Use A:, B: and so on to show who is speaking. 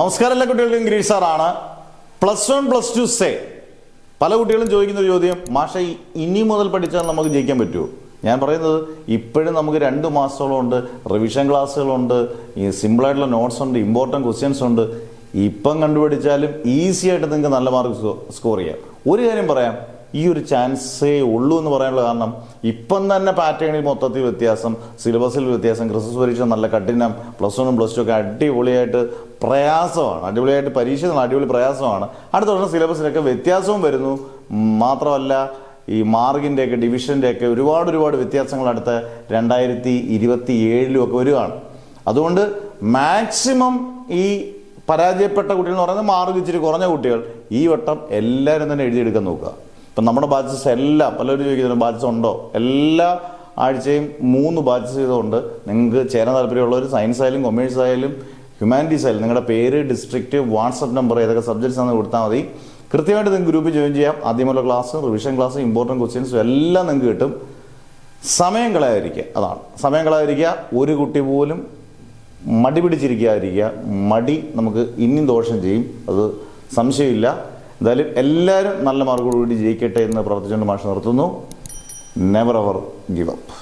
A: നമസ്കാരം, എല്ലാ കുട്ടികൾക്കും ഗിരീഷ് സാറാണ്. +1 +2 സേ പല കുട്ടികളും ചോദിക്കുന്ന ഒരു ചോദ്യം, മാഷ ഇനി മുതൽ പഠിച്ചാൽ നമുക്ക് ജയിക്കാൻ പറ്റുമോ? ഞാൻ പറയുന്നത്, ഇപ്പോഴും നമുക്ക് 2 മാസത്തോളം ഉണ്ട്, റിവിഷൻ ക്ലാസ്സുകളുണ്ട്, ഈ സിമ്പിളായിട്ടുള്ള നോട്ട്സ് ഉണ്ട്, ഇമ്പോർട്ടൻറ്റ് ക്വസ്റ്റ്യൻസ് ഉണ്ട്. ഇപ്പം കണ്ടുപിടിച്ചാലും ഈസി ആയിട്ട് നിങ്ങൾക്ക് നല്ല മാർക്ക് സ്കോർ ചെയ്യാം. ഒരു കാര്യം പറയാം, ഈ ഒരു ചാൻസേ ഉള്ളൂ എന്ന് പറയാനുള്ള കാരണം, ഇപ്പം തന്നെ പാറ്റേണിൽ മൊത്തത്തിൽ വ്യത്യാസം, സിലബസിൽ വ്യത്യാസം, ക്രിസ്മസ് പരീക്ഷ നല്ല കഠിനം, +1 +2 ഒക്കെ അടിപൊളിയായിട്ട് പ്രയാസമാണ്, അടിപൊളിയായിട്ട് പരീക്ഷ അടിപൊളി പ്രയാസമാണ്. അടുത്ത വർഷം സിലബസിലൊക്കെ വ്യത്യാസവും വരുന്നു. മാത്രമല്ല, ഈ മാർക്കിൻ്റെയൊക്കെ ഡിവിഷൻ്റെയൊക്കെ ഒരുപാട് വ്യത്യാസങ്ങൾ അടുത്ത 2027 ഒക്കെ വരികയാണ്. അതുകൊണ്ട് മാക്സിമം ഈ പരാജയപ്പെട്ട കുട്ടികൾ എന്ന് പറയുന്നത് മാർക്ക് ഇച്ചിരി കുറഞ്ഞ കുട്ടികൾ ഈ വട്ടം എല്ലാവരും തന്നെ എഴുതിയെടുക്കാൻ നോക്കുക. ഇപ്പം നമ്മുടെ ബാച്ചസ് എല്ലാം, പലരും ചോദിക്കുന്നുണ്ട് ബാച്ചസ് ഉണ്ടോ? എല്ലാ ആഴ്ചയും 3 ബാച്ചസ് ചെയ്തുകൊണ്ട് നിങ്ങൾക്ക് ചേരാൻ താല്പര്യമുള്ളവർ സയൻസ് ആയാലും കൊമേഴ്സ് ആയാലും ഹ്യൂമാനിറ്റീസ് ആയാലും നിങ്ങളുടെ പേര്, ഡിസ്ട്രിക്റ്റ്, വാട്സപ്പ് നമ്പർ ഏതൊക്കെ സബ്ജക്ട്സ് ആണെന്ന് കൊടുത്താൽ മതി. കൃത്യമായിട്ട് നിങ്ങൾക്ക് ഗ്രൂപ്പിൽ ജോയിൻ ചെയ്യാം. ആദ്യമുള്ള ക്ലാസ്, റിവിഷൻ ക്ലാസ്, ഇമ്പോർട്ടൻറ്റ് ക്വസ്റ്റ്യൻസും എല്ലാം നിങ്ങൾക്ക് കിട്ടും. സമയം കളയാതിരിക്കുക, അതാണ് സമയം കളയാതിരിക്കുക. ഒരു കുട്ടി പോലും മടി പിടിച്ചിരിക്കാതിരിക്കുക. മടി നമുക്ക് ഇനിയും ദോഷം ചെയ്യും, അത് സംശയമില്ല. എന്തായാലും എല്ലാവരും നല്ല മാർക്കോടുകൂടി ജയിക്കട്ടെ എന്ന് പ്രവർത്തിച്ചുകൊണ്ട് മാഷ് നിർത്തുന്നു. Never ever give up.